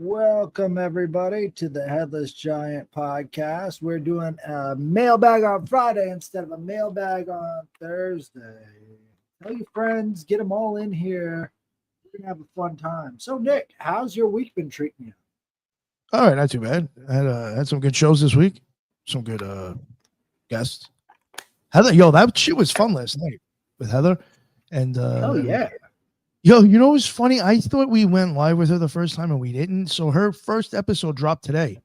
Welcome, everybody, to the Headless Giant podcast. We're doing a mailbag on Friday instead of a mailbag on Thursday. Tell your friends, get them all in here. We're going to have a fun time. So, Nick, how's your week been treating you? All right, not too bad. Had some good shows this week. Some good guests. Heather, that shit was fun last night with Heather. And Oh, yeah. you know what's funny? I thought we went live with her the first time and we didn't. So her first episode dropped today.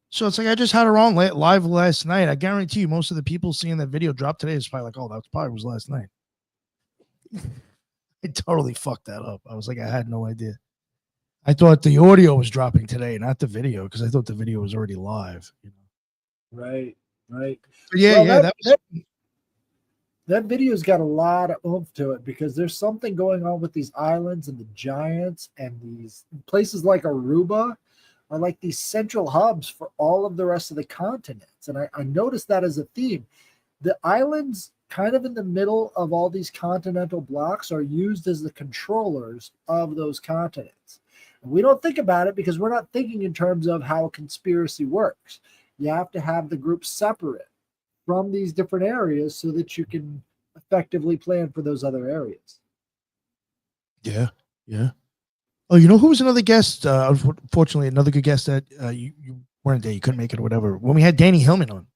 So it's like I just had her on live last night. I guarantee you most of the people seeing that video drop today is probably like, oh, that probably was last night. I totally fucked that up. I was like, I had no idea. I thought the audio was dropping today, not the video, because I thought the video was already live. Right. But yeah, that video's got a lot of oomph to it because there's something going on with these islands and the giants, and these places like Aruba are like these central hubs for all of the rest of the continents. And I noticed that as a theme. The islands kind of in the middle of all these continental blocks are used as the controllers of those continents. And we don't think about it because we're not thinking in terms of how a conspiracy works. You have to have the groups separate from these different areas so that you can effectively plan for those other areas. Yeah. Oh, you know who was another guest? Unfortunately, another good guest that you weren't there. You couldn't make it or whatever. When we had Danny Hillman on,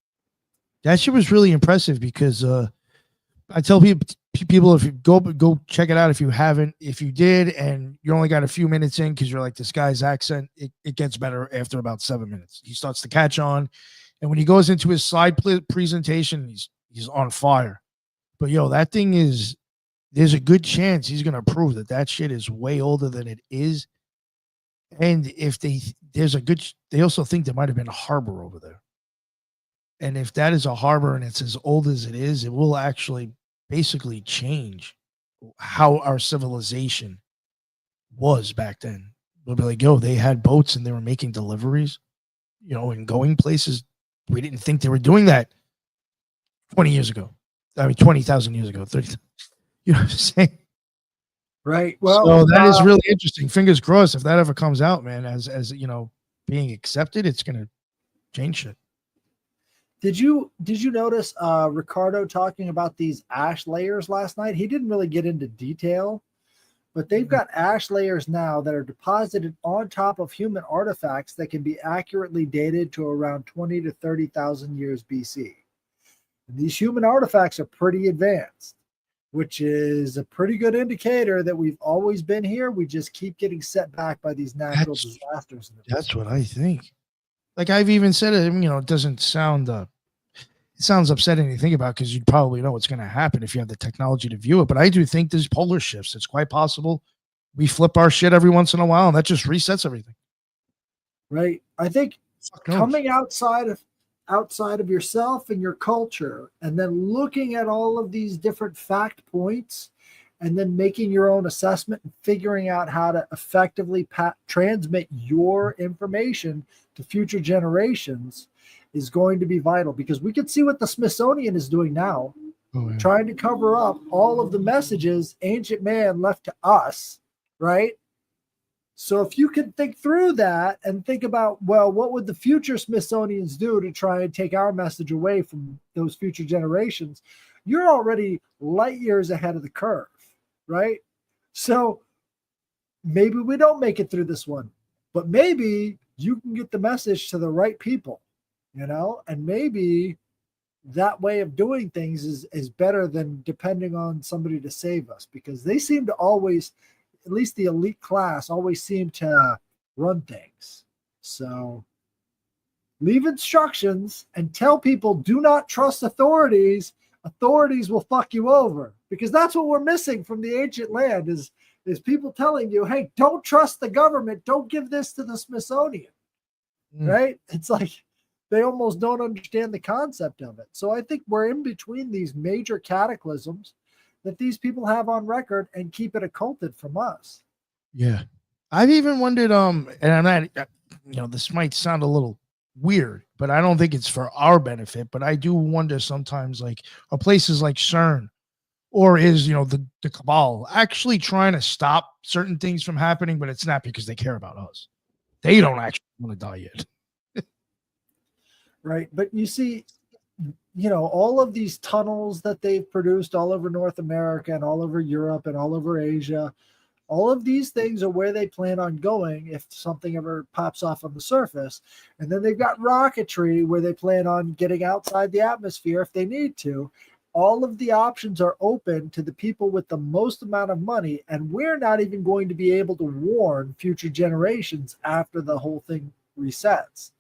that shit was really impressive because I tell people if you go check it out if you haven't. If you did and you only got a few minutes in because you're like, this guy's accent, it gets better after about 7 minutes. He starts to catch on. And when he goes into his slide presentation, he's on fire. But that thing there's a good chance he's going to prove that shit is way older than it is. And if they also think there might have been a harbor over there. And if that is a harbor and it's as old as it is, it will actually basically change how our civilization was back then. They'll be like, they had boats and they were making deliveries, and going places. We didn't think they were doing that 20 years ago. I mean, 20,000 years ago, 30. You know what I'm saying? Right. Well, so that is really interesting. Fingers crossed if that ever comes out, man, as being accepted, it's going to change shit. Did you notice Ricardo talking about these ash layers last night? He didn't really get into detail, but they've got ash layers now that are deposited on top of human artifacts that can be accurately dated to around 20 to 30,000 years BC. And these human artifacts are pretty advanced, which is a pretty good indicator that we've always been here. We just keep getting set back by these natural disasters. That's what I think. Like I've even said it, it doesn't sound, it sounds upsetting to think about because you'd probably know what's going to happen if you have the technology to view it. But I do think there's polar shifts. It's quite possible we flip our shit every once in a while and that just resets everything. Right. I think coming outside of yourself and your culture and then looking at all of these different fact points and then making your own assessment and figuring out how to effectively transmit your information to future generations is going to be vital, because we can see what the Smithsonian is doing now, trying to cover up all of the messages ancient man left to us, right? So if you can think through that and think about, well, what would the future Smithsonians do to try and take our message away from those future generations? You're already light years ahead of the curve, right? So maybe we don't make it through this one, but maybe you can get the message to the right people, and maybe that way of doing things is better than depending on somebody to save us, because they seem to always, at least the elite class, always seem to run things. So leave instructions and tell people, do not trust authorities. Authorities will fuck you over, because that's what we're missing from the ancient land is people telling you, hey, don't trust the government. Don't give this to the Smithsonian, right? It's like they almost don't understand the concept of it. So I think we're in between these major cataclysms that these people have on record and keep it occulted from us. Yeah. I've even wondered, and I'm not, this might sound a little weird, but I don't think it's for our benefit, but I do wonder sometimes, like, are places like CERN or is, the cabal actually trying to stop certain things from happening, but it's not because they care about us. they don't actually want to die yet. Right. But you see, all of these tunnels that they've produced all over North America and all over Europe and all over Asia, all of these things are where they plan on going if something ever pops off on the surface. And then they've got rocketry where they plan on getting outside the atmosphere if they need to. All of the options are open to the people with the most amount of money. And we're not even going to be able to warn future generations after the whole thing resets.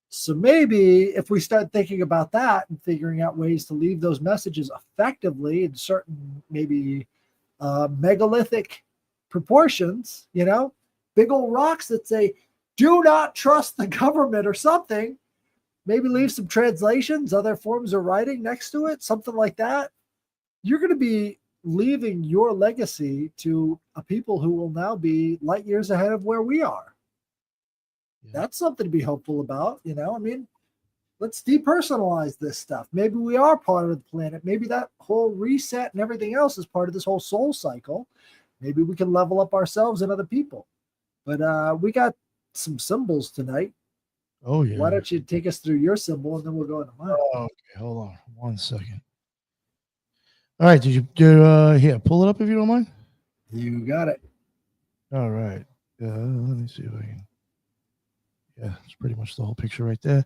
So maybe if we start thinking about that and figuring out ways to leave those messages effectively in certain maybe megalithic proportions, big old rocks that say, do not trust the government or something, maybe leave some translations, other forms of writing next to it, something like that. You're going to be leaving your legacy to a people who will now be light years ahead of where we are. That's something to be hopeful about, let's depersonalize this stuff. Maybe we are part of the planet. Maybe that whole reset and everything else is part of this whole soul cycle. Maybe we can level up ourselves and other people. But we got some symbols tonight. Oh, yeah. Why don't you take us through your symbol and then we'll go into mine. Okay, hold on 1 second. All right, did you here, pull it up if you don't mind? You got it. All right. Let me see if I can. Yeah, it's pretty much the whole picture right there.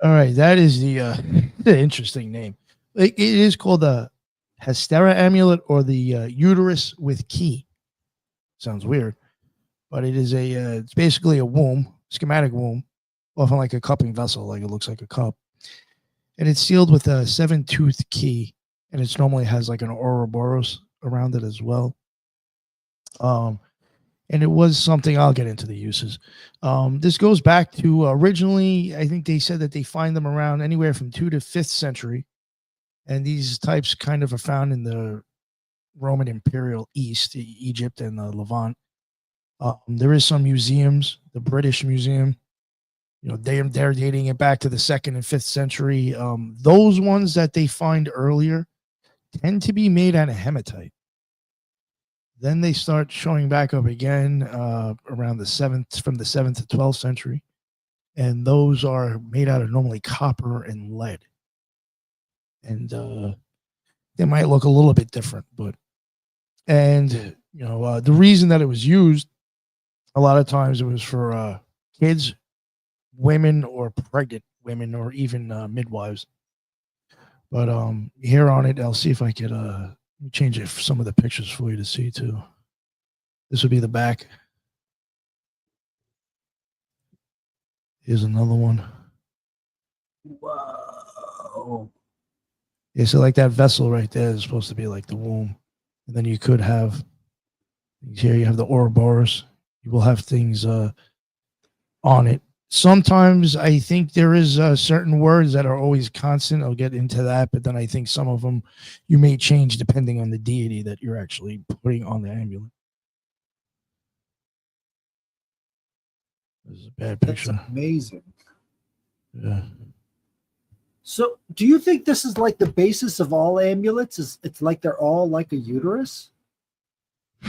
All right, that is the interesting name. It is called the Hystera amulet or the uterus with key. Sounds weird, but it is it's basically a womb, schematic womb, often like a cupping vessel, like it looks like a cup, and it's sealed with a 7-tooth key, and it normally has like an Ouroboros around it as well. And it was something, I'll get into the uses. This goes back to originally, I think they said that they find them around anywhere from 2th to 5th century. And these types kind of are found in the Roman Imperial East, Egypt and the Levant. There is some museums, the British Museum, they're dating it back to the 2nd and 5th century. Those ones that they find earlier tend to be made out of hematite. Then they start showing back up again around the 7th, from the 7th to 12th century. And those are made out of normally copper and lead. And they might look a little bit different. The reason that it was used, a lot of times it was for kids, women, or pregnant women, or even midwives. But here on it, I'll see if I could change it for some of the pictures for you to see too. This would be the back. Here's another one. Wow. Yeah, so like that vessel right there is supposed to be like the womb. And then you could have, here you have the Ouroboros. You will have things on it. Sometimes I think there is certain words that are always constant. I'll get into that, but then I think some of them you may change depending on the deity that you're actually putting on the amulet. This is a bad picture. That's amazing. Yeah. So do you think this is like the basis of all amulets? It's like they're all like a uterus?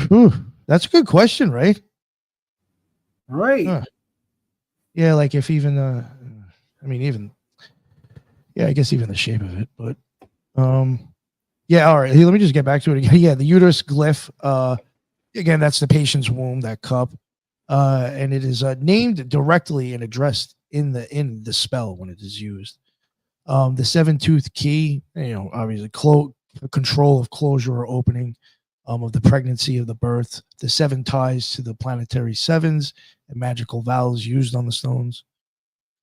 Whew, that's a good question, right? Right. Huh. Yeah, like if even I guess even the shape of it, but yeah, all right. Let me just get back to it again. Yeah, the uterus glyph. Again, that's the patient's womb, that cup. And it is named directly and addressed in the spell when it is used. The 7-tooth key, obviously control of closure or opening of the pregnancy, of the birth. The 7 ties to the planetary sevens and magical vowels used on the stones.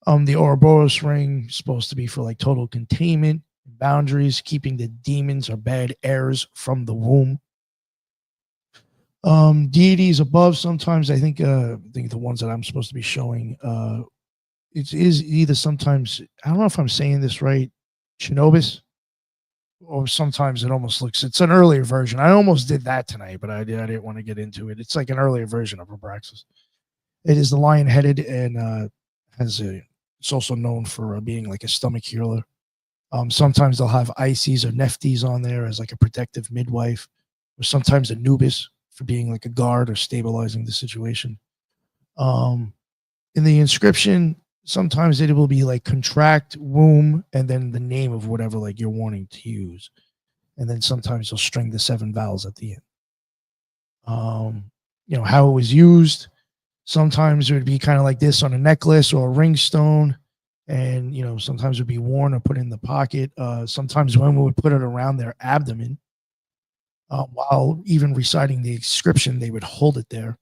The Ouroboros ring is supposed to be for like total containment, boundaries, keeping the demons or bad airs from the womb. Deities above, sometimes I think the ones that I'm supposed to be showing, it is either sometimes, I don't know if I'm saying this right, Shinobis, or sometimes it almost looks, it's an earlier version. I almost did that tonight, but I didn't want to get into it. It's like an earlier version of Abraxas. It is the lion-headed and it's also known for being like a stomach healer. Sometimes they'll have Isis or Nephthys on there as like a protective midwife, or sometimes Anubis for being like a guard or stabilizing the situation. In the inscription, sometimes it will be like contract womb and then the name of whatever like you're wanting to use. And then sometimes you'll string the 7 vowels at the end. How it was used. Sometimes it would be kind of like this on a necklace or a ring stone. And, sometimes it would be worn or put in the pocket. Sometimes women would put it around their abdomen. While even reciting the inscription, they would hold it there.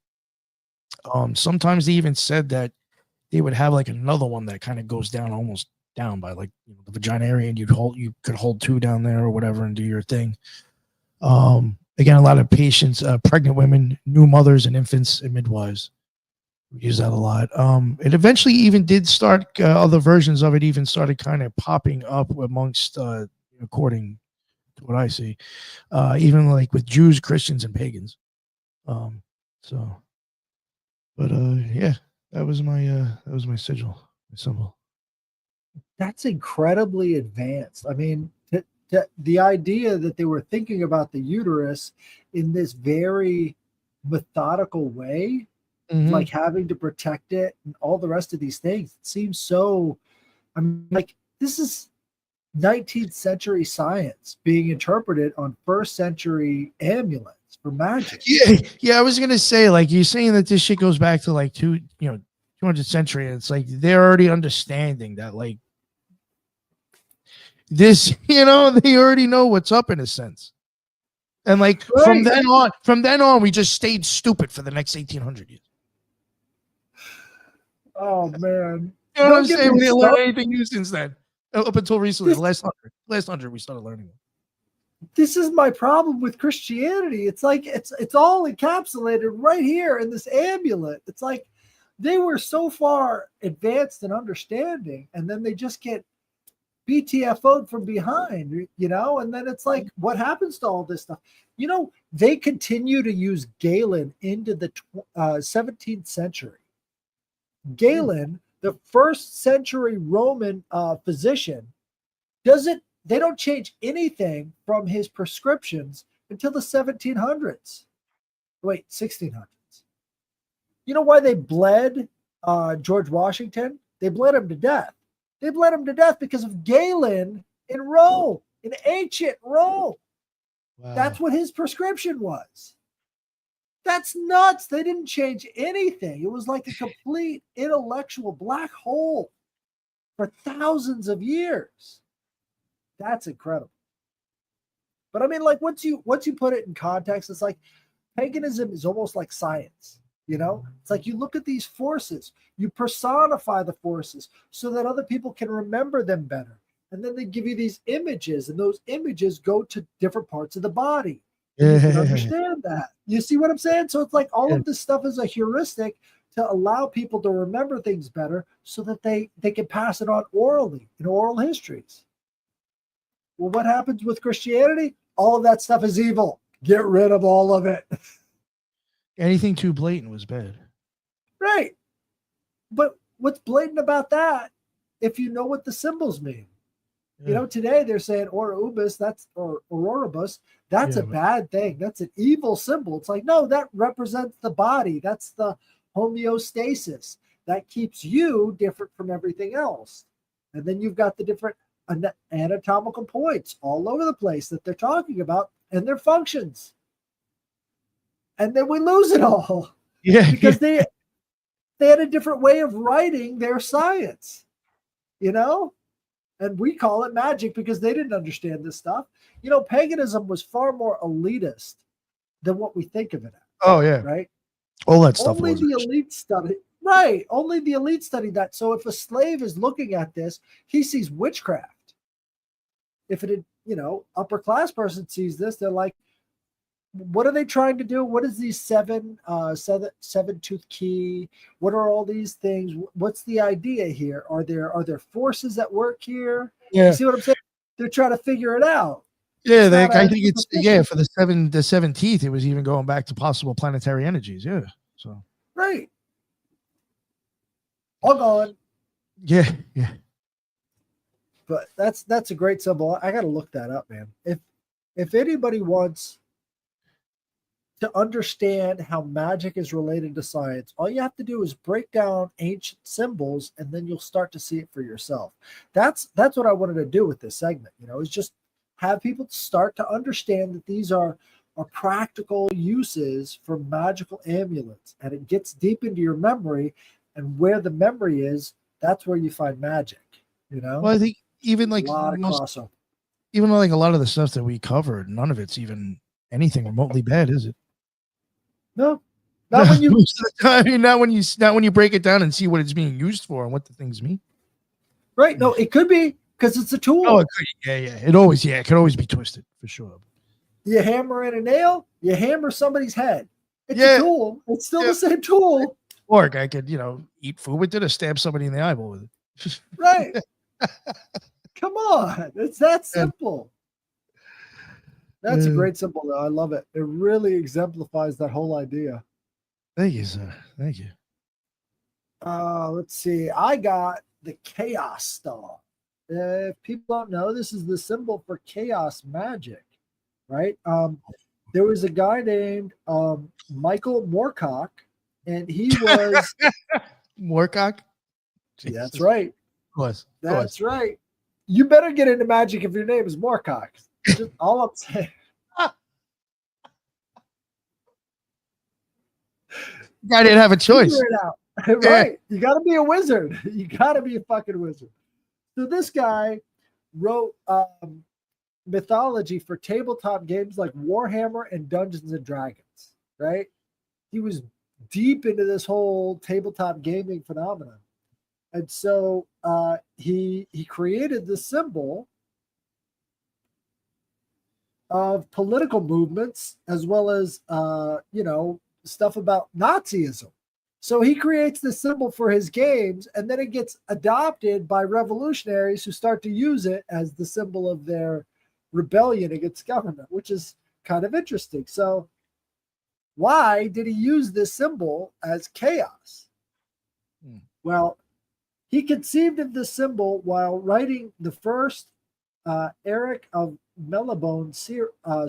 Sometimes they even said that they would have like another one that kind of goes down almost down by like the vagina area, and you could hold 2 down there or whatever and do your thing. Again, a lot of patients, pregnant women, new mothers and infants and midwives use that a lot. It eventually even did start, other versions of it even started kind of popping up amongst, according to what I see, even like with Jews, Christians, and pagans. Yeah, that was my sigil, my symbol. That's incredibly advanced. I mean, the idea that they were thinking about the uterus in this very methodical way, like having to protect it and all the rest of these things, it seems so. I mean, like, this is 19th century science being interpreted on 1st century amulets for magic. Yeah. I was gonna say, like, you're saying that this shit goes back to like 200th century, and it's like they're already understanding that, like, this, they already know what's up in a sense. And like from then on, we just stayed stupid for the next 1800 years. Oh man. You know what I'm saying? We didn't learn anything new since then. Up until recently, the last 100 we started learning. This is my problem with Christianity. It's like it's all encapsulated right here in this amulet. It's like they were so far advanced in understanding, and then they just get BTFO'd from behind, and then it's like, what happens to all this stuff? They continue to use Galen into the 17th century. Galen, the 1st century Roman physician, they don't change anything from his prescriptions until the 1700s. Wait, 1600s. You know why they bled George Washington? They bled him to death. They bled him to death because of Galen in Rome, in ancient Rome. Wow. That's what his prescription was. That's nuts. They didn't change anything. It was like a complete intellectual black hole for thousands of years. That's incredible. But I mean, like, once you put it in context, it's like paganism is almost like science. It's like you look at these forces, you personify the forces so that other people can remember them better. And then they give you these images, and those images go to different parts of the body. And you can understand that. You see what I'm saying? So it's like all of this stuff is a heuristic to allow people to remember things better so that they can pass it on orally in oral histories. Well, what happens with Christianity? All of that stuff is evil. Get rid of all of it. Anything too blatant was bad. Right. But what's blatant about that, if you know what the symbols mean? Yeah. Today they're saying Orubus, or Ororibus, that's a bad thing. That's an evil symbol. It's like, no, that represents the body. That's the homeostasis. That keeps you different from everything else. And then you've got the different anatomical points all over the place that they're talking about and their functions. And then we lose it all. Yeah. Because they had a different way of writing their science, And we call it magic because they didn't understand this stuff. Paganism was far more elitist than what we think of it as. Oh, yeah. Right? All that stuff. Only the elite study. Right. Only the elite study that. So if a slave is looking at this, he sees witchcraft. If it, upper class person sees this, they're like, what are they trying to do? What is these seven tooth key? What are all these things? What's the idea here? Are there forces at work here? Yeah. You see what I'm saying? They're trying to figure it out. Yeah, I think it's for the 17th. It was even going back to possible planetary energies. Yeah. So right. All gone. Yeah. But that's a great symbol. I got to look that up, man. If anybody wants to understand how magic is related to science, all you have to do is break down ancient symbols, and then you'll start to see it for yourself. That's what I wanted to do with this segment. Is just have people start to understand that these are practical uses for magical amulets, and it gets deep into your memory. And where the memory is, that's where you find magic. Well, I think even like a lot of crossover. Even like a lot of the stuff that we covered, none of it's even anything remotely bad, is it? No, not when you. Most of the time, not when you break it down and see what it's being used for and what the things mean. Right? No, it could be because it's a tool. Oh, it could, yeah. It could always be twisted for sure. You hammer in a nail, you hammer somebody's head. It's a tool. It's still the same tool. Or I could, eat food with it or stab somebody in the eyeball with it. Right. Come on. It's that simple. That's a great symbol, though. I love it. It really exemplifies that whole idea. Thank you, sir. Thank you. Let's see. I got the Chaos Star. If people don't know, this is the symbol for chaos magic, right? There was a guy named Michael Moorcock, and he was Moorcock. That's right. Of course. That's right. You better get into magic if your name is Moorcock. Just all I'm saying. I didn't have a choice. Figure it out. Right. You got to be a wizard. You got to be a fucking wizard. So this guy wrote mythology for tabletop games like Warhammer and Dungeons and Dragons, right? He was deep into this whole tabletop gaming phenomenon. And so he created this symbol of political movements as well as, stuff about Nazism. So he creates this symbol for his games, and then it gets adopted by revolutionaries who start to use it as the symbol of their rebellion against government, which is kind of interesting. So why did he use this symbol as chaos? Well, he conceived of this symbol while writing the first Eric of Mellabone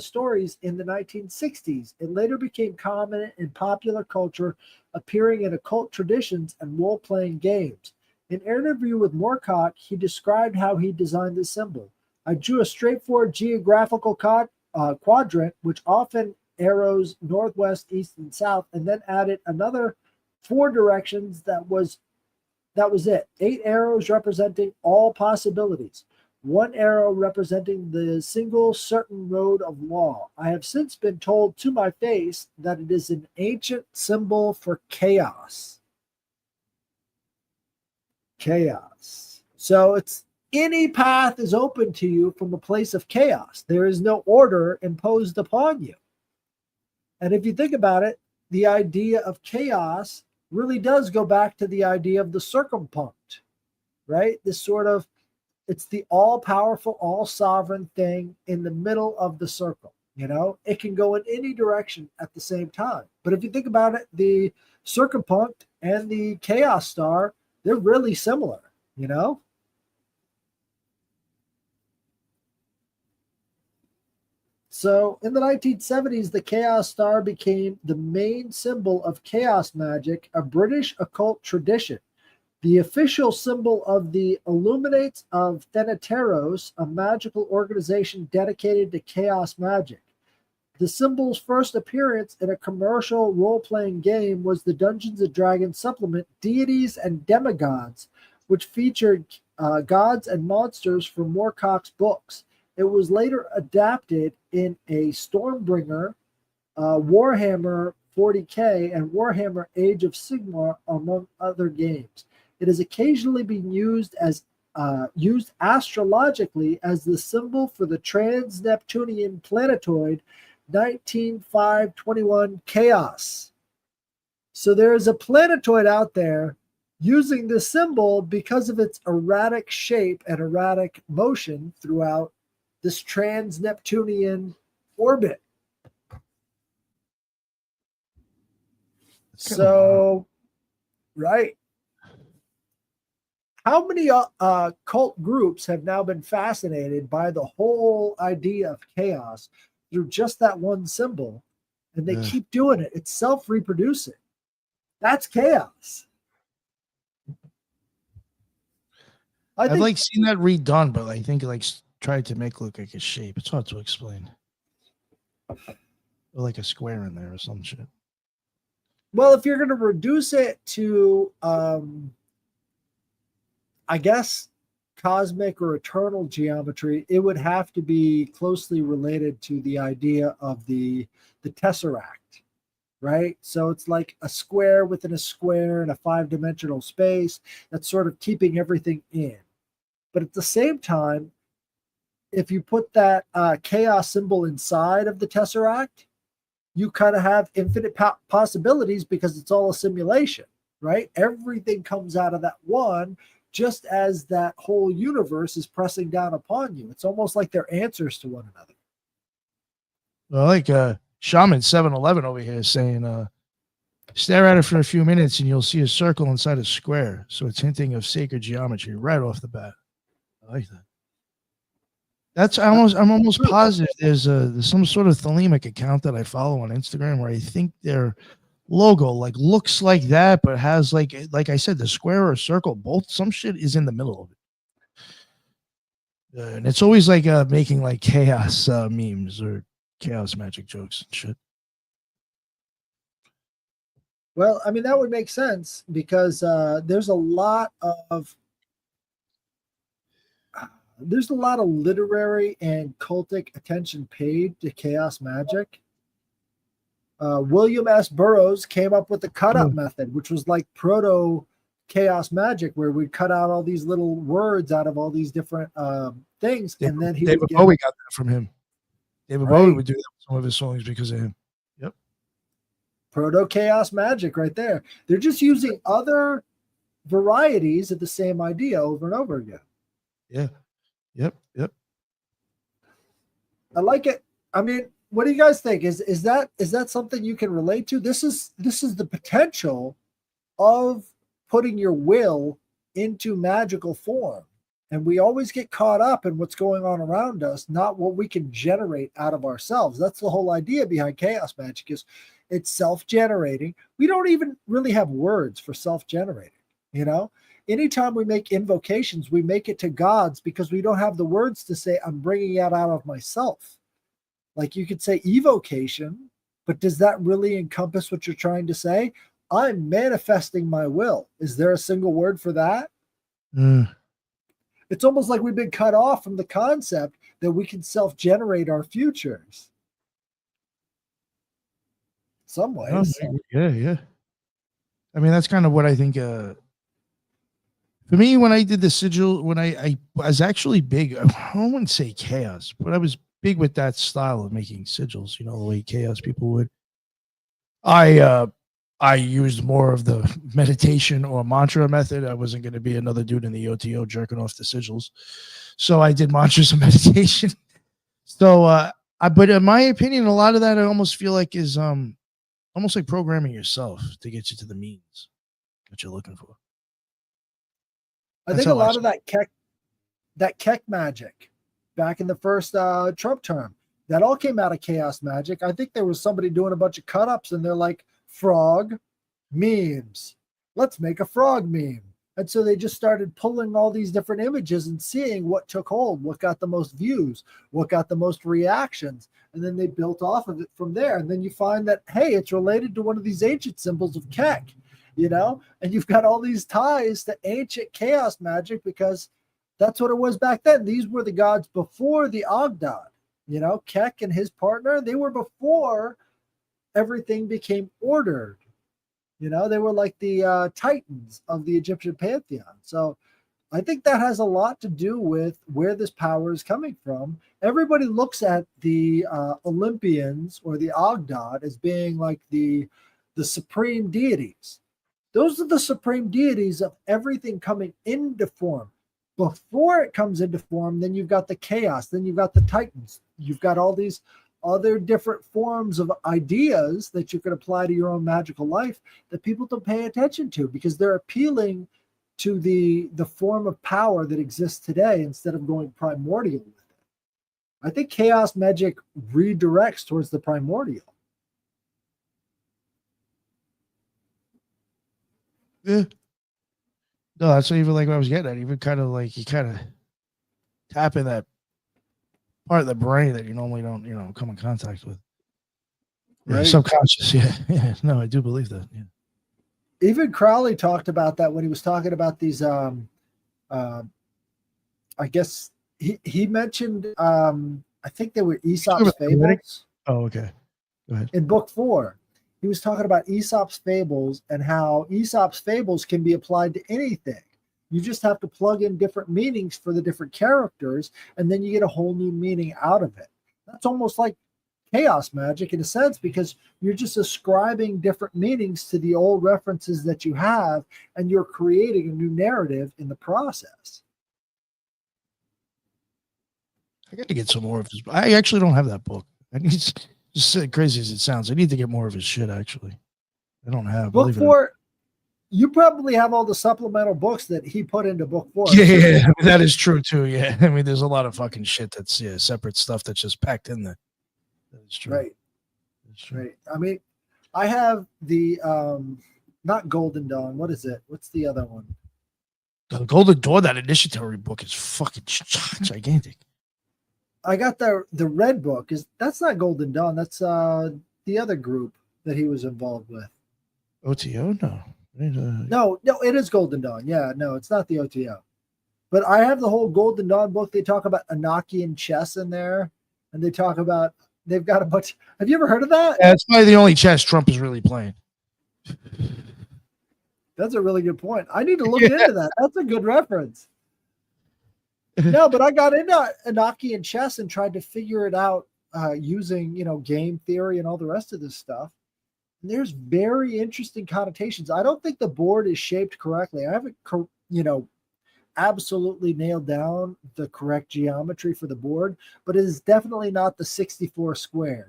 stories in the 1960s. It later became common in popular culture, appearing in occult traditions and role-playing games. In an interview with Moorcock, he described how he designed the symbol. I drew a straightforward geographical quadrant, which often arrows northwest, east, and south, and then added another 4 directions. That was it. 8 arrows representing all possibilities. 1 arrow representing the single certain road of law. I have since been told to my face that it is an ancient symbol for chaos. Chaos. So it's any path is open to you from a place of chaos. There is no order imposed upon you. And if you think about it, the idea of chaos really does go back to the idea of the circumpunct, right? This sort of, it's the all-powerful, all-sovereign thing in the middle of the circle. It can go in any direction at the same time. But if you think about it, the circumpunct and the chaos star, they're really similar, So in the 1970s, the Chaos Star became the main symbol of chaos magic, a British occult tradition. The official symbol of the Illuminates of Thanateros, a magical organization dedicated to chaos magic. The symbol's first appearance in a commercial role-playing game was the Dungeons & Dragons supplement Deities and Demigods, which featured gods and monsters from Moorcock's books. It was later adapted in a Stormbringer, Warhammer 40K, and Warhammer Age of Sigmar, among other games. It has occasionally been used astrologically as the symbol for the trans-Neptunian planetoid 19521 Chaos. So there is a planetoid out there using this symbol because of its erratic shape and erratic motion throughout this trans-Neptunian orbit. So, right. How many cult groups have now been fascinated by the whole idea of chaos through just that one symbol? and they keep doing it. It's self-reproducing. That's chaos. I've like seen that redone, but I think like tried to make look like a shape. It's hard to explain. Or like a square in there or some shit. Well, if you're going to reduce it to, I guess, cosmic or eternal geometry, it would have to be closely related to the idea of the tesseract, right? So it's like a square within a square in a 5-dimensional space that's sort of keeping everything in. But at the same time, if you put that chaos symbol inside of the tesseract, you kind of have infinite possibilities because it's all a simulation, right? Everything comes out of that one, just as that whole universe is pressing down upon you. It's almost like they're answers to one another. Well, like Shaman 711 over here is saying, stare at it for a few minutes and you'll see a circle inside a square. So it's hinting of sacred geometry right off the bat. I like that. I'm almost positive there's some sort of thelemic account that I follow on Instagram where I think their logo like looks like that, but has like I said, the square or circle, both, some shit is in the middle of it. And it's always like making like chaos memes or chaos magic jokes and shit. Well, I mean, that would make sense because there's a lot of literary and cultic attention paid to chaos magic. William S. Burroughs came up with the cut-up method, which was like proto chaos magic, where we cut out all these little words out of all these different things, and then David Bowie got that from him. David Bowie would do that with some of his songs because of him. Yep. Proto chaos magic, right there. They're just using other varieties of the same idea over and over again. Yeah. Yep. I like it. I mean, what do you guys think? Is that something you can relate to? This is the potential of putting your will into magical form. And we always get caught up in what's going on around us, not what we can generate out of ourselves. That's the whole idea behind chaos magic, is it's self-generating. We don't even really have words for self-generating, you know? Anytime we make invocations, we make it to gods because we don't have the words to say, I'm bringing it out of myself. Like you could say evocation, but does that really encompass what you're trying to say? I'm manifesting my will. Is there a single word for that? It's almost like we've been cut off from the concept that we can self-generate our futures. Some ways. Yeah. I mean, that's kind of what I think. For me, when I did the sigil, when I was actually big, I wouldn't say chaos, but I was big with that style of making sigils, you know, the way chaos people would. I used more of the meditation or mantra method. I wasn't going to be another dude in the OTO jerking off the sigils. So I did mantras and meditation. So, but in my opinion, a lot of that I almost feel like is almost like programming yourself to get you to the means that you're looking for. I think a lot of that Keck magic back in the first Trump term, that all came out of chaos magic. I think there was somebody doing a bunch of cut-ups and they're like, frog memes. Let's make a frog meme. And so they just started pulling all these different images and seeing what took hold, what got the most views, what got the most reactions. And then they built off of it from there. And then you find that, hey, it's related to one of these ancient symbols of Keck, you know, and you've got all these ties to ancient chaos magic because that's what it was back then. These were the gods before the Ogdad, you know, Keck and his partner, they were before everything became ordered. You know, they were like the titans of the Egyptian pantheon. So I think that has a lot to do with where this power is coming from. Everybody looks at the Olympians or the Ogdad as being like the supreme deities. Those are the supreme deities of everything coming into form. Before it comes into form, then you've got the chaos, then you've got the titans, you've got all these other different forms of ideas that you can apply to your own magical life that people don't pay attention to because they're appealing to the form of power that exists today instead of going primordial with it. I think chaos magic redirects towards the primordial. Yeah. No, that's what even like what I was getting at. Even kind of like you kind of tap in that part of the brain that you normally don't, come in contact with. Yeah, Right. subconscious. Yeah. Yeah. No, I do believe that. Yeah. Even Crowley talked about that when he was talking about these uh, I guess he mentioned I think they were Aesop's fables. Oh, okay. Go ahead. In book 4. He was talking about Aesop's fables and how Aesop's fables can be applied to anything. You just have to plug in different meanings for the different characters, and then you get a whole new meaning out of it. That's almost like chaos magic in a sense, because you're just ascribing different meanings to the old references that you have, and you're creating a new narrative in the process. I got to get some more of his. I actually don't have that book. I need just crazy as it sounds. I need to get more of his shit. Actually, I don't have book 4. You probably have all the supplemental books that he put into book 4. Yeah, that is true too. Yeah, I mean, there's a lot of fucking shit that's separate stuff that's just packed in there. That is true. Right. That's true. Right. I mean, I have the not Golden Dawn. What is it? What's the other one? The Golden Dawn. That initiatory book is fucking gigantic. I got the red book. That's not Golden Dawn. That's the other group that he was involved with. OTO? No. No, it is Golden Dawn. Yeah, no, it's not the OTO. But I have the whole Golden Dawn book. They talk about Enochian chess in there, and they talk about they've got a bunch. Have you ever heard of that? Yeah, it's probably the only chess Trump is really playing. That's a really good point. I need to look into that. That's a good reference. No, but I got into Enochian chess and tried to figure it out using, game theory and all the rest of this stuff. And there's very interesting connotations. I don't think the board is shaped correctly. I haven't, absolutely nailed down the correct geometry for the board, but it is definitely not the 64 square,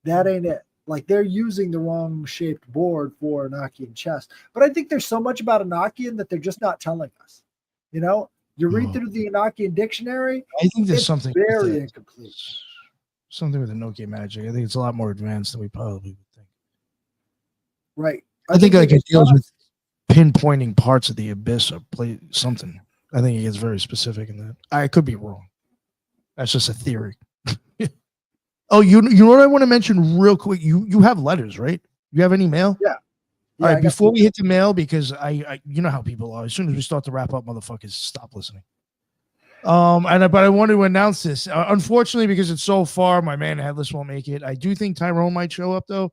That ain't it. Like, they're using the wrong shaped board for Enochian chess. But I think there's so much about Enochian that they're just not telling us, You read through the Enochian dictionary. I think there's something very incomplete. Something with Enochian magic. I think it's a lot more advanced than we probably would think. Right. I think like it deals with pinpointing parts of the abyss or play something. I think it gets very specific in that. I could be wrong. That's just a theory. Oh, you know what I want to mention real quick? You have letters, right? You have any mail? Yeah. All right, before we hit the mail, because I you know how people are. As soon as we start to wrap up, motherfuckers stop listening. But I want to announce this. Unfortunately, because it's so far, my man Headless won't make it. I do think Tyrone might show up though.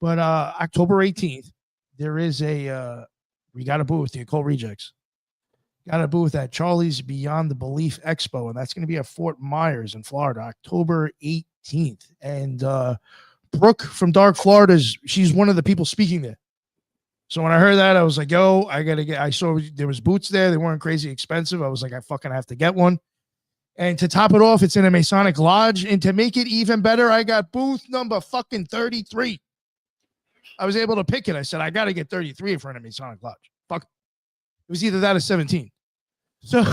But October 18th, there is we got a booth, the Occult Rejects. Got a booth at Charlie's Beyond the Belief Expo, and that's going to be at Fort Myers in Florida, October 18th. And Brooke from Dark Florida, she's one of the people speaking there. So when I heard that, I was like, yo, I saw there was boots there. They weren't crazy expensive. I was like, I fucking have to get one. And to top it off, it's in a Masonic lodge. And to make it even better, I got booth number fucking 33. I was able to pick it. I said, I got to get 33 in front of Masonic lodge. Fuck. It was either that or 17. So,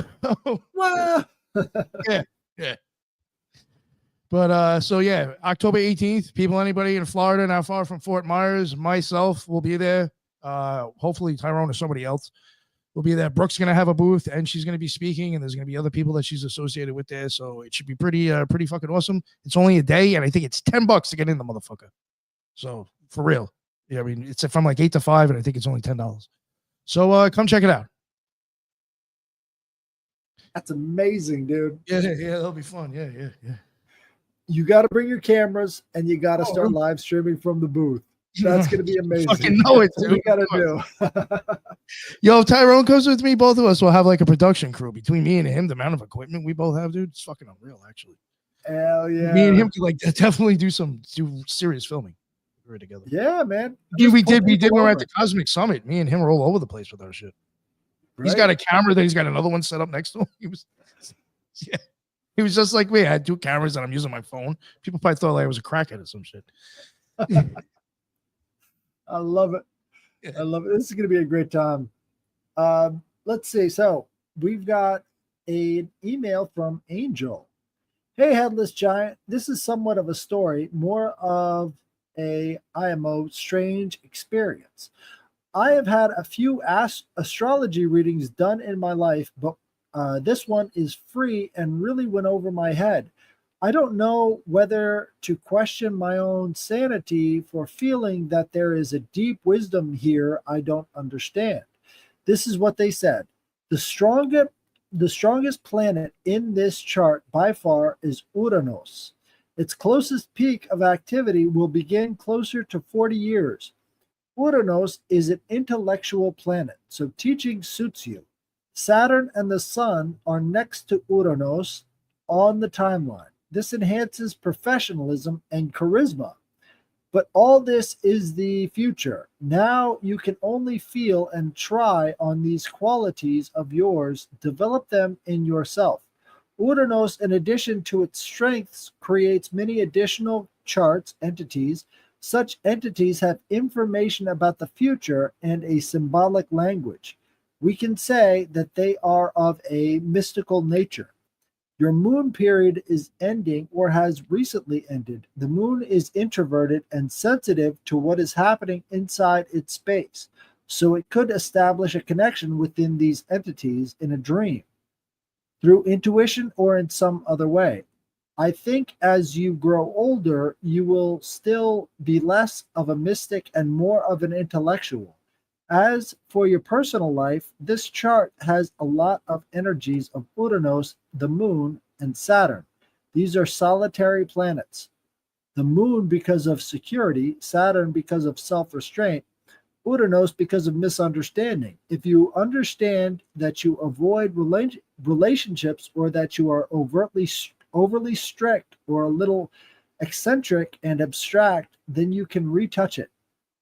yeah. But so yeah, October 18th, anybody in Florida, not far from Fort Myers, myself will be there. Hopefully Tyrone or somebody else will be there. Brooke's going to have a booth and she's going to be speaking, and there's going to be other people that she's associated with there. So it should be pretty fucking awesome. It's only a day, and I think it's $10 to get in the motherfucker. So for real. Yeah. I mean, it's from like 8 to 5, and I think it's only $10. So come check it out. That's amazing, dude. Yeah. That'll be fun. Yeah. You got to bring your cameras, and you got to start live streaming from the booth. That's going to be amazing. Fucking know it, dude. You got to do. Yo, if Tyrone comes with me, both of us will have like a production crew. Between me and him, the amount of equipment we both have, dude, it's fucking unreal, actually. Hell yeah. Me and him could like definitely do serious filming. We're together. Yeah, man. Dude, we did. We were at the Cosmic Summit. Me and him were all over the place with our shit. Right. He's got a camera, then he's got another one set up next to him. He was just like me. I had 2 cameras and I'm using my phone. People probably thought like I was a crackhead or some shit. I love it. I love it. This is going to be a great time. Let's see. So we've got an email from Angel. Hey, Headless Giant. This is somewhat of a story, more of a IMO strange experience. I have had a few astrology readings done in my life, but this one is free and really went over my head. I don't know whether to question my own sanity for feeling that there is a deep wisdom here I don't understand. This is what they said. The strongest planet in this chart by far is Uranus. Its closest peak of activity will begin closer to 40 years. Uranus is an intellectual planet, so teaching suits you. Saturn and the Sun are next to Uranus on the timeline. This enhances professionalism and charisma. But all this is the future. Now you can only feel and try on these qualities of yours, develop them in yourself. Uranus, in addition to its strengths, creates many additional charts, entities. Such entities have information about the future and a symbolic language. We can say that they are of a mystical nature. Your moon period is ending or has recently ended. The moon is introverted and sensitive to what is happening inside its space, so it could establish a connection within these entities in a dream, through intuition or in some other way. I think as you grow older, you will still be less of a mystic and more of an intellectual. As for your personal life, this chart has a lot of energies of Uranus, the moon, and Saturn. These are solitary planets. The moon because of security, Saturn because of self restraint, Uranus because of misunderstanding. If you understand that you avoid relationships or that you are overly strict or a little eccentric and abstract, then you can retouch it.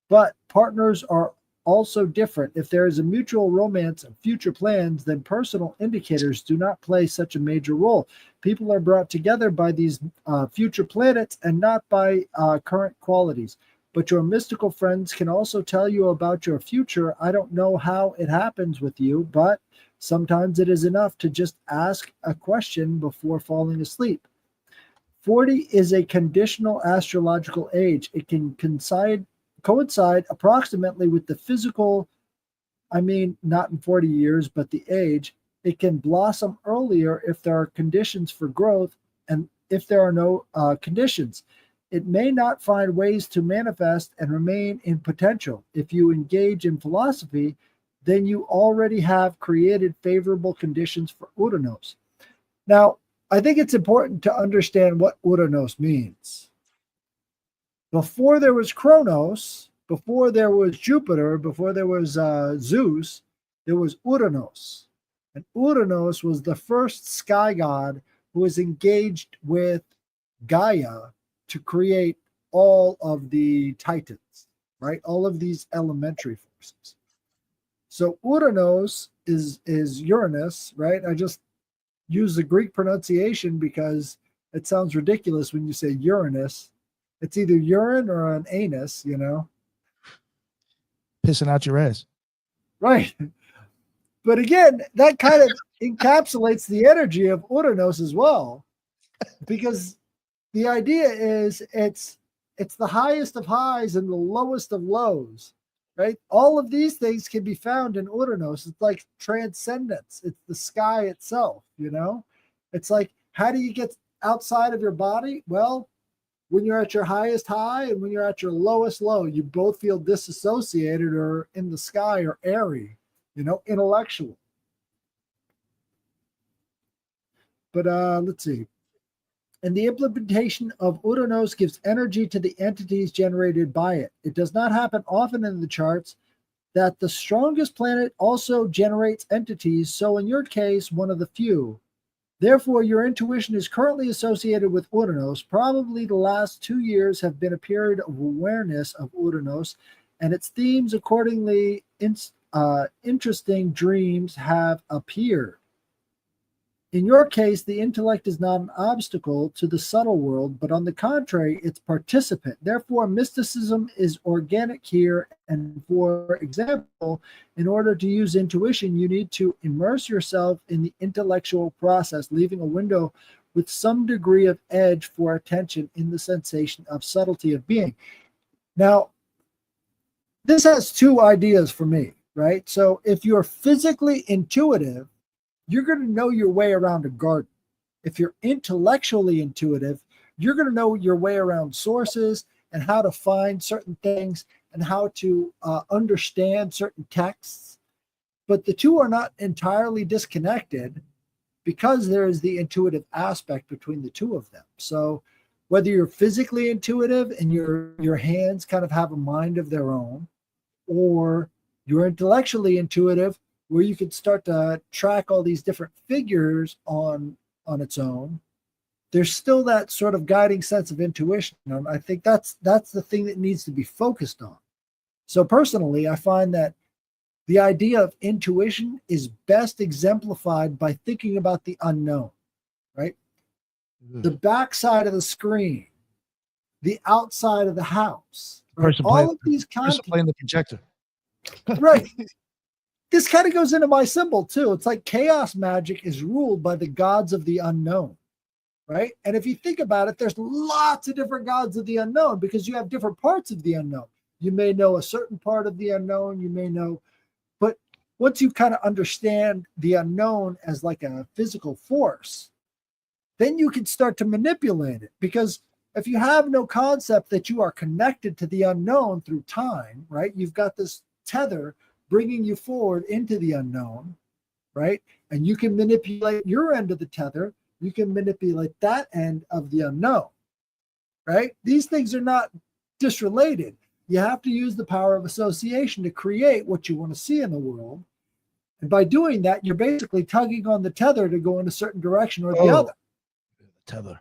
But partners are also different. If there is a mutual romance and future plans, then personal indicators do not play such a major role. People are brought together by these future planets and not by current qualities. But your mystical friends can also tell you about your future. I don't know how it happens with you, but sometimes it is enough to just ask a question before falling asleep. 40 is a conditional astrological age. It can coincide approximately with the physical, I mean, not in 40 years, but the age. It can blossom earlier if there are conditions for growth, and if there are no conditions. It may not find ways to manifest and remain in potential. If you engage in philosophy, then you already have created favorable conditions for Uranus. Now, I think it's important to understand what Uranus means. Before there was Kronos, before there was Jupiter, before there was Zeus, there was Uranus. And Uranus was the first sky god who was engaged with Gaia to create all of the Titans, right? All of these elementary forces. So Uranus is Uranus, right? I just use the Greek pronunciation because it sounds ridiculous when you say Uranus. It's either urine or an anus, you know? Pissing out your ass. Right. But again, that kind of encapsulates the energy of Uranus as well, because the idea is it's the highest of highs and the lowest of lows, right? All of these things can be found in Uranus. It's like transcendence. It's the sky itself, you know? It's like, how do you get outside of your body? Well, when you're at your highest high and when you're at your lowest low, you both feel disassociated or in the sky or airy, you know, intellectual. But let's see. And the implementation of Uranus gives energy to the entities generated by it. It does not happen often in the charts that the strongest planet also generates entities, so in your case, one of the few. Therefore, your intuition is currently associated with Uranus. Probably the last 2 years have been a period of awareness of Uranus, and its themes accordingly interesting dreams have appeared. In your case, the intellect is not an obstacle to the subtle world, but on the contrary, its participant. Therefore, mysticism is organic here. And for example, in order to use intuition, you need to immerse yourself in the intellectual process, leaving a window with some degree of edge for attention in the sensation of subtlety of being. Now, this has two ideas for me, right? So if you're physically intuitive, you're going to know your way around a garden. If you're intellectually intuitive, you're going to know your way around sources and how to find certain things and how to understand certain texts. But the two are not entirely disconnected because there is the intuitive aspect between the two of them. So whether you're physically intuitive and your hands kind of have a mind of their own, or you're intellectually intuitive where you can start to track all these different figures on its own, there's still that sort of guiding sense of intuition. And I think that's the thing that needs to be focused on. So personally, I find that the idea of intuition is best exemplified by thinking about the unknown, right? The backside of the screen, the outside of the house, right? All of these person playing the projector. Right. This kind of goes into my symbol too. It's like chaos magic is ruled by the gods of the unknown, right? And if you think about it, there's lots of different gods of the unknown because you have different parts of the unknown. You may know a certain part of the unknown, you may know, but once you kind of understand the unknown as like a physical force, then you can start to manipulate it. Because if you have no concept that you are connected to the unknown through time, right? You've got this tether bringing you forward into the unknown, right? And you can manipulate your end of the tether. You can manipulate that end of the unknown, right? These things are not disrelated. You have to use the power of association to create what you want to see in the world. And by doing that, you're basically tugging on the tether to go in a certain direction or the other. Tether.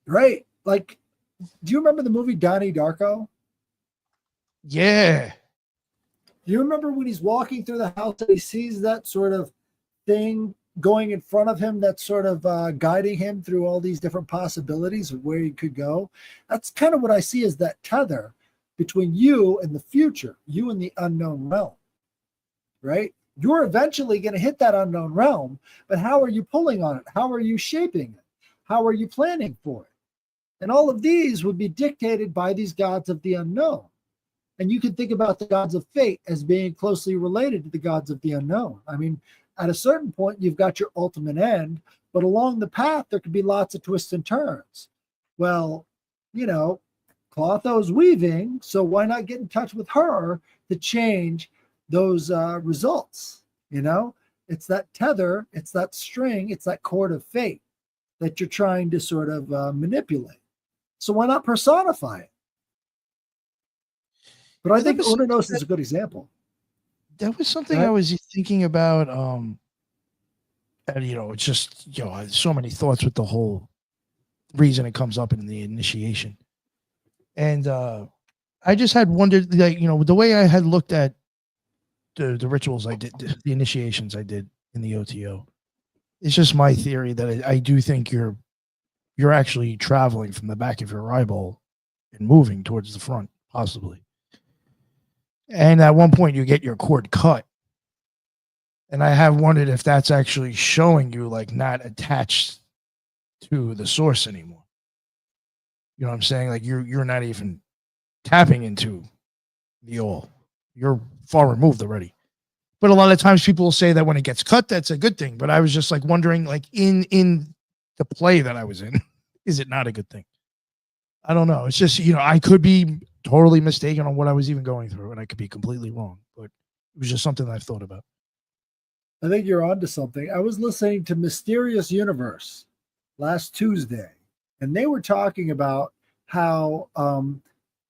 Right. Like, do you remember the movie Donnie Darko? Yeah. Do you remember when he's walking through the house and he sees that sort of thing going in front of him that's sort of guiding him through all these different possibilities of where he could go? That's kind of what I see as that tether between you and the future, you and the unknown realm, right? You're eventually going to hit that unknown realm, but how are you pulling on it? How are you shaping it? How are you planning for it? And all of these would be dictated by these gods of the unknown. And you can think about the gods of fate as being closely related to the gods of the unknown. I mean, at a certain point, you've got your ultimate end, but along the path, there could be lots of twists and turns. Well, you know, Clotho's weaving, so why not get in touch with her to change those results? You know, it's that tether, it's that string, it's that cord of fate that you're trying to sort of manipulate. So why not personify it? But I think Uranus is a good example. That was something I was thinking about. And, you know, it's just, you know, I have so many thoughts with the whole reason it comes up in the initiation. And I just had wondered, like, you know, the way I had looked at the rituals I did, the initiations I did in the OTO. It's just my theory that I do think you're actually traveling from the back of your eyeball and moving towards the front, possibly. And at one point you get your cord cut. And I have wondered if that's actually showing you like not attached to the source anymore. You know what I'm saying? Like you're not even tapping into the all. You're far removed already. But a lot of times people will say that when it gets cut, that's a good thing. But I was just like wondering, like in the play that I was in, is it not a good thing? I don't know. It's just, you know, I could be totally mistaken on what I was even going through, and I could be completely wrong. But it was just something I've thought about. I think you're onto something. I was listening to Mysterious Universe last Tuesday, and they were talking about how,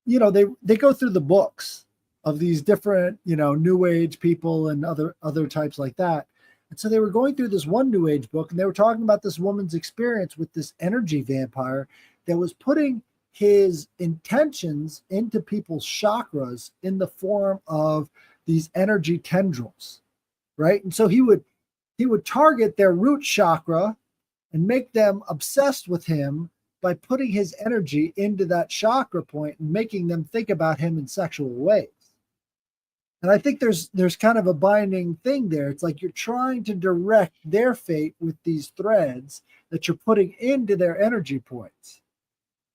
you know, they go through the books of these different, you know, New Age people and other types like that. And so they were going through this one New Age book, and they were talking about this woman's experience with this energy vampire that was putting his intentions into people's chakras in the form of these energy tendrils, right? And so he would target their root chakra and make them obsessed with him by putting his energy into that chakra point and making them think about him in sexual ways. And I think there's kind of a binding thing there. It's like you're trying to direct their fate with these threads that you're putting into their energy points,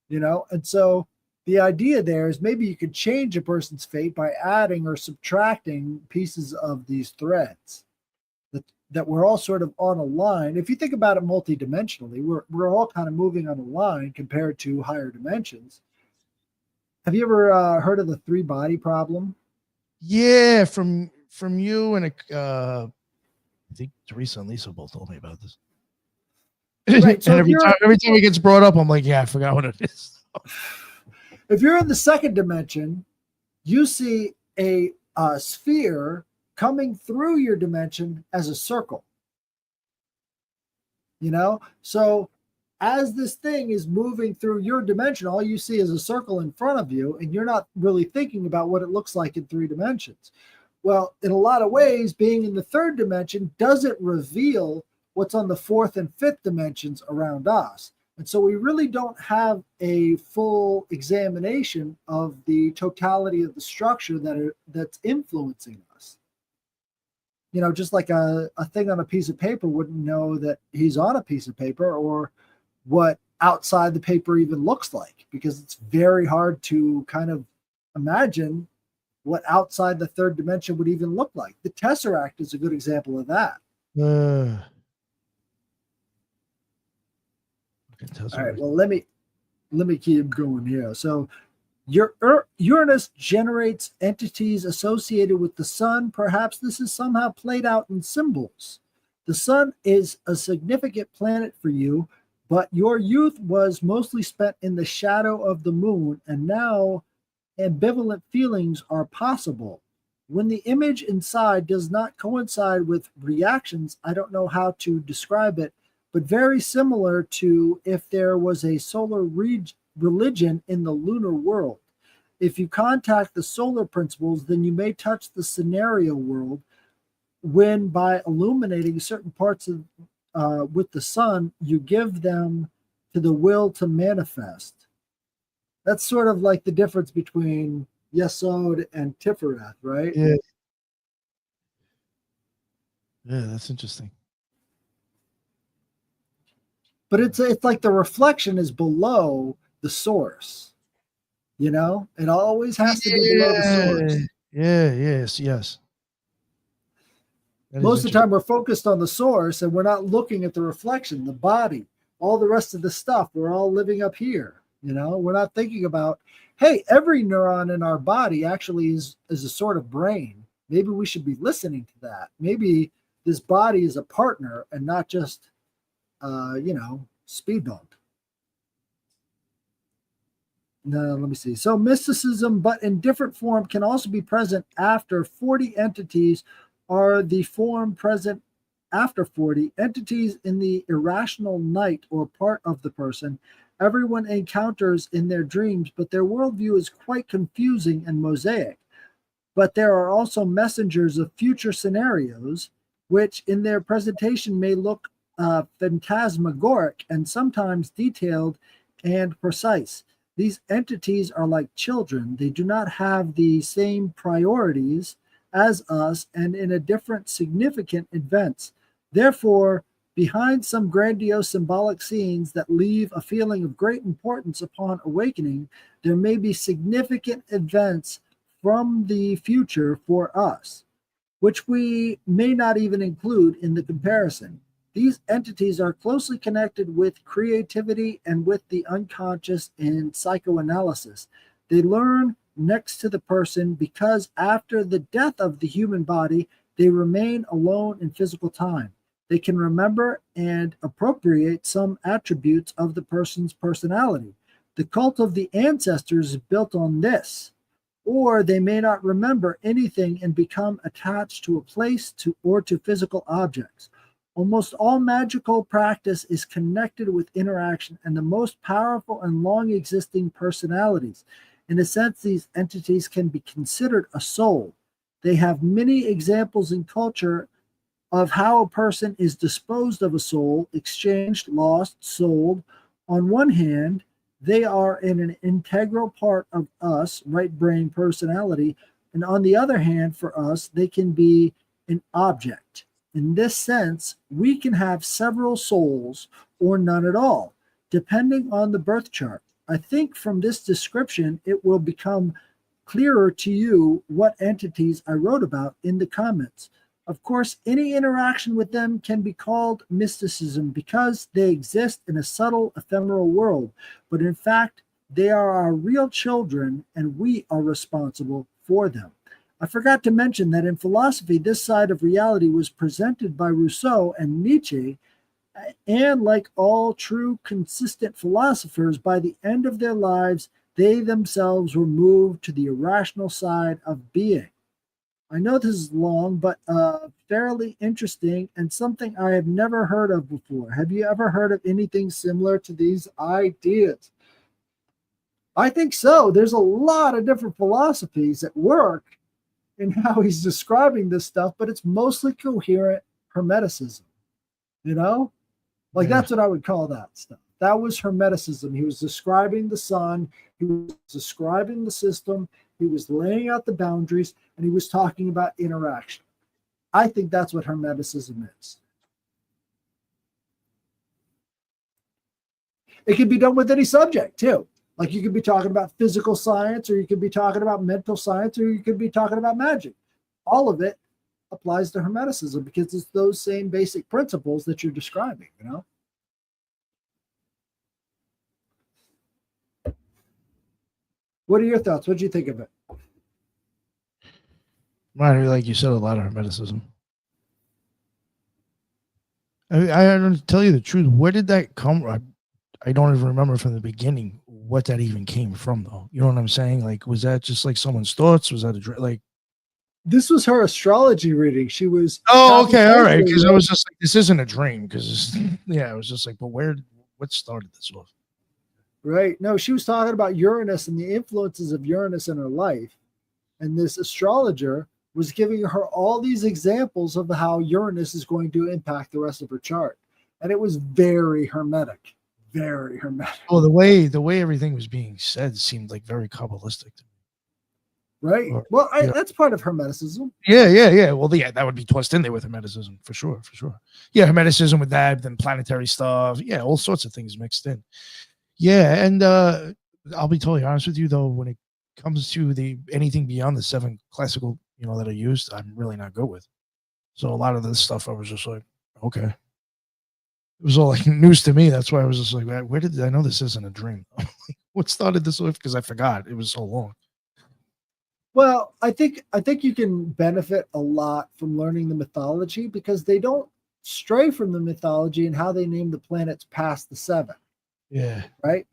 you know? And so The idea there is maybe you could change a person's fate by adding or subtracting pieces of these threads. That we're all sort of on a line. If you think about it multidimensionally, we're all kind of moving on a line compared to higher dimensions. Have you ever heard of the 3-body problem? Yeah, from you and I think Teresa and Lisa both told me about this. Right. So and every time it gets brought up, I'm like, yeah, I forgot what it is. If you're in the second dimension, you see a sphere coming through your dimension as a circle. So as this thing is moving through your dimension, all you see is a circle in front of you, and you're not really thinking about what it looks like in 3 dimensions. Well, in a lot of ways, being in the 3rd dimension doesn't reveal what's on the 4th and 5th dimensions around us. And so we really don't have a full examination of the totality of the structure that's influencing us. Just like a thing on a piece of paper wouldn't know that he's on a piece of paper or what outside the paper even looks like, because it's very hard to kind of imagine what outside the 3rd dimension would even look like. The Tesseract is a good example of that. All right, well, let me keep going here. So Uranus generates entities associated with the sun. Perhaps this is somehow played out in symbols. The sun is a significant planet for you, but your youth was mostly spent in the shadow of the moon, and now ambivalent feelings are possible. When the image inside does not coincide with reactions, I don't know how to describe it, but very similar to if there was a solar religion in the lunar world. If you contact the solar principles, then you may touch the scenario world when, by illuminating certain parts of with the sun, you give them to the will to manifest. That's sort of like the difference between Yesod and Tiferet, right? Yeah. Yeah, that's interesting. But it's like the reflection is below the source. It always has to be below the source. Yeah, yes. Most of the time we're focused on the source and we're not looking at the reflection, the body, all the rest of the stuff. We're all living up here. We're not thinking about, hey, every neuron in our body actually is a sort of brain. Maybe we should be listening to that. Maybe this body is a partner and not just, speed bump. No, let me see. So mysticism, but in different form, can also be present after 40 entities are the form present after 40 entities in the irrational night or part of the person everyone encounters in their dreams, but their worldview is quite confusing and mosaic. But there are also messengers of future scenarios, which in their presentation may look phantasmagoric and sometimes detailed and precise. These entities are like children. They do not have the same priorities as us and in a different significant events. Therefore, behind some grandiose symbolic scenes that leave a feeling of great importance upon awakening, there may be significant events from the future for us, which we may not even include in the comparison. These entities are closely connected with creativity and with the unconscious in psychoanalysis. They learn next to the person because after the death of the human body, they remain alone in physical time. They can remember and appropriate some attributes of the person's personality. The cult of the ancestors is built on this. Or they may not remember anything and become attached to a place or to physical objects. Almost all magical practice is connected with interaction and the most powerful and long-existing personalities. In a sense, these entities can be considered a soul. They have many examples in culture of how a person is disposed of a soul, exchanged, lost, sold. On one hand, they are an integral part of us, right brain personality, and on the other hand, for us, they can be an object. In this sense, we can have several souls or none at all, depending on the birth chart. I think from this description, it will become clearer to you what entities I wrote about in the comments. Of course, any interaction with them can be called mysticism because they exist in a subtle, ephemeral world. But in fact, they are our real children, and we are responsible for them. I forgot to mention that in philosophy, this side of reality was presented by Rousseau and Nietzsche, and like all true, consistent philosophers, by the end of their lives, they themselves were moved to the irrational side of being. I know this is long, but fairly interesting and something I have never heard of before. Have you ever heard of anything similar to these ideas? I think so. There's a lot of different philosophies at work in how he's describing this stuff, but it's mostly coherent hermeticism. You know, like that's what I would call that stuff. That was hermeticism. He was describing the sun, he was describing the system, he was laying out the boundaries, and he was talking about interaction. I think that's what hermeticism is. It can be done with any subject too. Like you could be talking about physical science, or you could be talking about mental science, or you could be talking about magic. All of it applies to hermeticism because it's those same basic principles that you're describing, you know? What are your thoughts? What do you think of it? Right, like you said, a lot of hermeticism. I don't tell you the truth. Where did that come from? I don't even remember from the beginning what that even came from, though. You know what I'm saying? Like, was that just like someone's thoughts? Was that like? This was her astrology reading. She was. Oh, okay, all right. Because I was just like, this isn't a dream. Because yeah, I was just like, but what started this off? Right. No, she was talking about Uranus and the influences of Uranus in her life, and this astrologer was giving her all these examples of how Uranus is going to impact the rest of her chart, and it was very hermetic. Very hermetic. Oh, the way everything was being said seemed like very Kabbalistic to me. Right. Well, that's part of hermeticism. Yeah. Well, yeah, that would be tossed in there with hermeticism for sure. Yeah, hermeticism with that, then planetary stuff. Yeah, all sorts of things mixed in. Yeah, and I'll be totally honest with you though, when it comes to anything beyond the 7 classical, that are used, I'm really not good with. So a lot of this stuff, I was just like, okay. It was all like news to me. That's why I was just like, where did I know this isn't a dream? What started this off? Because I forgot. It was so long. Well, I think you can benefit a lot from learning the mythology because they don't stray from the mythology and how they name the planets past the 7. Yeah. Right.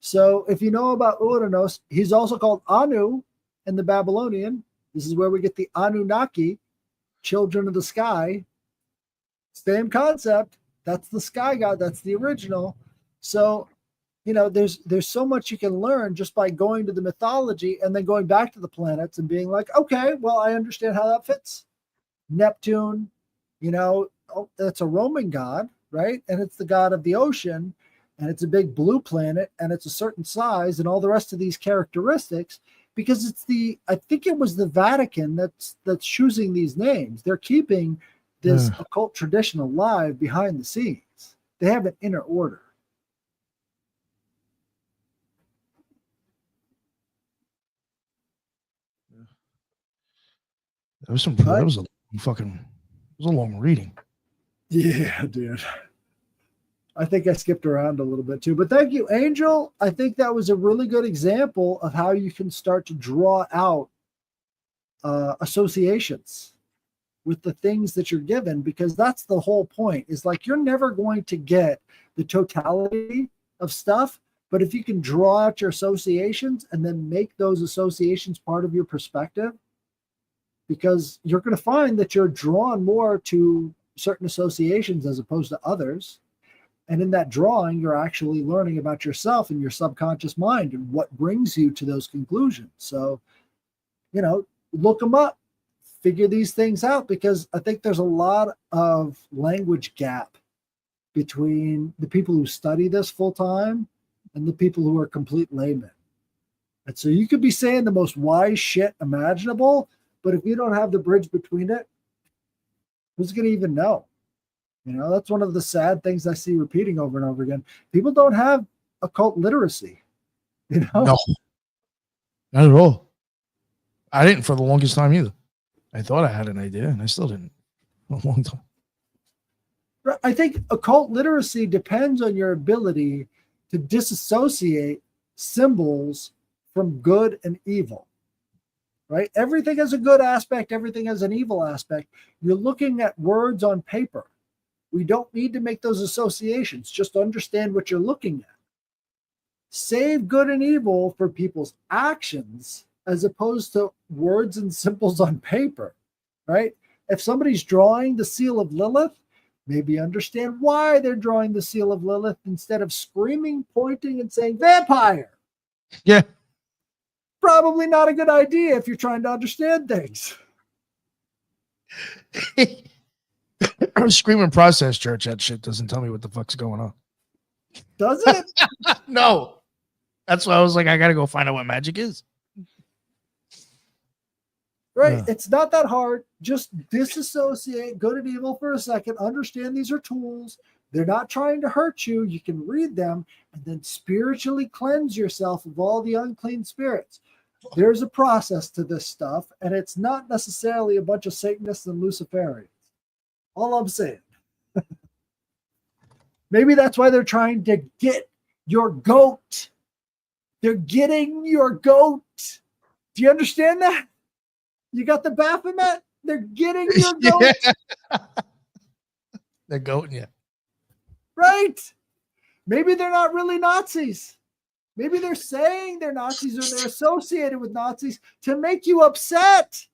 So if you know about Uranus, he's also called Anu in the Babylonian. This is where we get the Anunnaki, children of the sky. Same concept. That's the sky god. That's the original. So, there's so much you can learn just by going to the mythology and then going back to the planets and being like, okay, well, I understand how that fits. Neptune, that's a Roman god, right? And it's the god of the ocean, and it's a big blue planet, and it's a certain size, and all the rest of these characteristics, because I think it was the Vatican that's choosing these names. They're keeping this occult tradition alive behind the scenes. They have an inner order. That was a long reading. Yeah, dude. I think I skipped around a little bit too, but thank you, Angel. I think that was a really good example of how you can start to draw out associations with the things that you're given, because that's the whole point. Is like you're never going to get the totality of stuff, but if you can draw out your associations and then make those associations part of your perspective, because you're going to find that you're drawn more to certain associations as opposed to others. And in that drawing, you're actually learning about yourself and your subconscious mind and what brings you to those conclusions. So, look them up, figure these things out, because I think there's a lot of language gap between the people who study this full time and the people who are complete laymen. And so you could be saying the most wise shit imaginable, but if you don't have the bridge between it, who's going to even know? That's one of the sad things I see repeating over and over again. People don't have occult literacy. You know? No, not at all. I didn't for the longest time either. I thought I had an idea, and I still didn't. A long time. I think occult literacy depends on your ability to disassociate symbols from good and evil. Right? Everything has a good aspect, everything has an evil aspect. You're looking at words on paper. We don't need to make those associations. Just understand what you're looking at. Save good and evil for people's actions as opposed to words and symbols on paper, right? If somebody's drawing the seal of Lilith, maybe understand why they're drawing the seal of Lilith instead of screaming, pointing, and saying vampire. Yeah. Probably not a good idea if you're trying to understand things. Screaming process church, that shit doesn't tell me what the fuck's going on. Does it? No. That's why I was like, I gotta go find out what magic is. Right. It's not that hard. Just disassociate good and evil for a second. Understand these are tools. They're not trying to hurt you. You can read them and then spiritually cleanse yourself of all the unclean spirits. There's a process to this stuff, and it's not necessarily a bunch of Satanists and Luciferians. All I'm saying. Maybe that's why they're trying to get your goat. They're getting your goat. Do you understand that? You got the Baphomet? They're getting your goat. Yeah. They're goating you. Right? Maybe they're not really Nazis. Maybe they're saying they're Nazis or they're associated with Nazis to make you upset,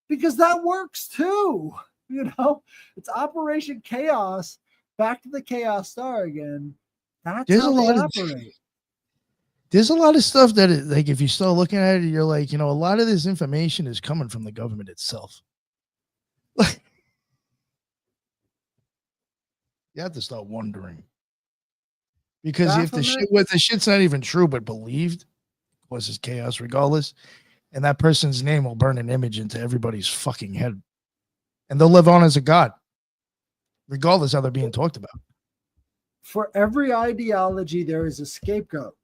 because that works too. You know, it's Operation Chaos. Back to the Chaos Star again. That's how they operate. There's a lot of stuff that, like, if you start looking at it, you're like, you know, a lot of this information is coming from the government itself. You have to start wondering. Because if the shit's not even true but believed, of course it's chaos regardless, and that person's name will burn an image into everybody's fucking head. And they'll live on as a god, regardless how they're being talked about. For every ideology, there is a scapegoat.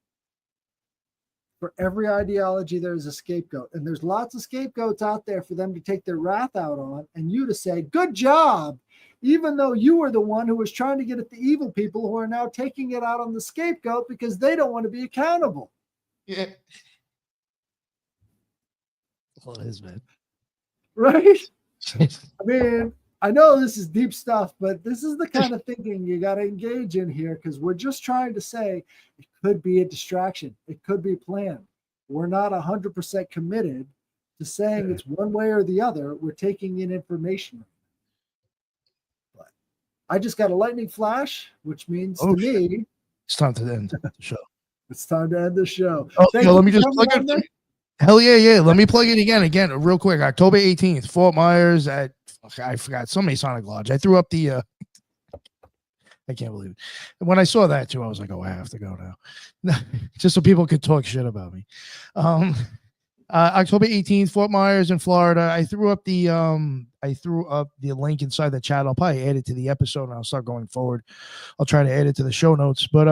For every ideology, there is a scapegoat. And there's lots of scapegoats out there for them to take their wrath out on, and you to say, good job, even though you were the one who was trying to get at the evil people who are now taking it out on the scapegoat because they don't want to be accountable. Yeah. Well, it is, man. Right? I mean, I know this is deep stuff, but this is the kind of thinking you got to engage in here, because we're just trying to say it could be a distraction. It could be planned. We're not 100% committed to saying it's one way or the other. We're taking in information. But I just got a lightning flash, which means to me, it's time to end the show. It's time to end the show. Oh, let me just plug it. Hell yeah. Let me plug it again, real quick. October 18th, Fort Myers at, I forgot, some Masonic Lodge. I threw up the, I can't believe it. When I saw that too, I was like, oh, I have to go now. Just so people could talk shit about me. October 18th, Fort Myers in Florida. I threw up the link inside the chat. I'll probably add it to the episode, and I'll start going forward. I'll try to add it to the show notes. But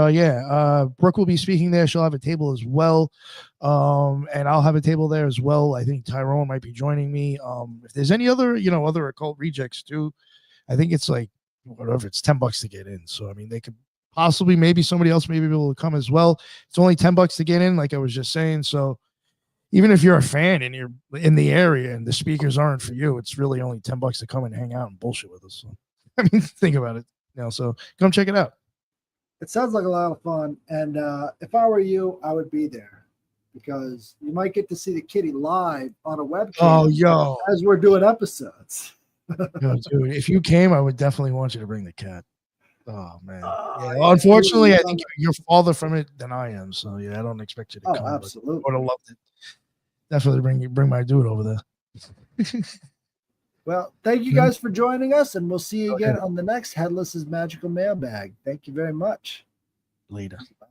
Brooke will be speaking there. She'll have a table as well. And I'll have a table there as well. I think Tyrone might be joining me. If there's any other, other occult rejects too, I think it's like, whatever, it's $10 to get in. So, I mean, they could possibly, maybe somebody else may be able to come as well. It's only $10 to get in, like I was just saying. So even if you're a fan and you're in the area and the speakers aren't for you, it's really only $10 to come and hang out and bullshit with us. So, I mean, think about it. So come check it out. It sounds like a lot of fun. And if I were you, I would be there, because you might get to see the kitty live on a webcam as we're doing episodes. Yo, dude, if you came, I would definitely want you to bring the cat. Oh man. Unfortunately, I think you're farther from it than I am. So I don't expect you to come. Absolutely. I would have loved it. Definitely bring my dude over there. Well, thank you guys for joining us, and we'll see you again on the next Headless's Magical Mailbag. Thank you very much. Later. Bye.